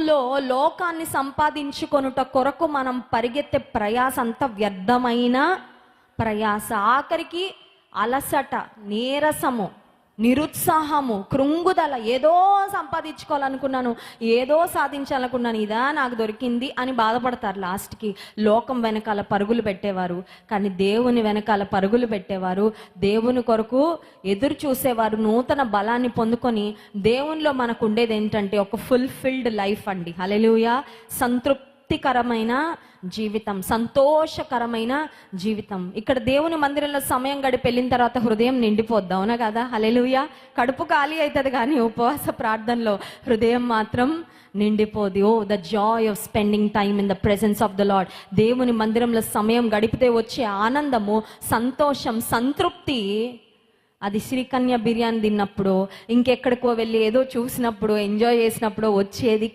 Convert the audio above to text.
లోకంలో లోకాన్ని సంపాదించుకొనుట కొరకు మనం పరిగెత్తే ప్రయాస అంతా వ్యర్థమైన ప్రయాస. ఆఖరికి అలసట, నీరసము, నిరుత్సాహము, కృంగుదల. ఏదో సంపాదించుకోవాలనుకున్నాను, ఏదో సాధించాలనుకున్నాను, ఇదా నాకు దొరికింది అని బాధపడతారు. లాస్ట్కి లోకం వెనకాల పరుగులు పెట్టేవారు, కానీ దేవుని వెనకాల పరుగులు పెట్టేవారు, దేవుని కొరకు ఎదురు చూసేవారు నూతన బలాన్ని పొందుకొని, దేవునిలో మనకు ఉండేది ఏంటంటే ఒక ఫుల్ఫిల్డ్ లైఫ్ అండి. హల్లెలూయా. సంతృప్తికరమైన జీవితం, సంతోషకరమైన జీవితం. ఇక్కడ దేవుని మందిరంలో సమయం గడిపి వెళ్ళిన తర్వాత హృదయం నిండిపోద్ది, అవునా కదా? హల్లెలూయా. కడుపు ఖాళీ అవుతుంది, కానీ ఉపవాస ప్రార్థనలో హృదయం మాత్రం నిండిపోది. Oh the joy of spending time in the presence of the Lord. దేవుని మందిరంలో సమయం గడిపితే వచ్చే ఆనందము, సంతోషం, సంతృప్తి, అది శ్రీకన్య బిర్యానీ తిన్నప్పుడు, ఇంకెక్కడికో వెళ్ళి ఏదో చూసినప్పుడు, ఎంజాయ్ చేసినప్పుడు వచ్చేది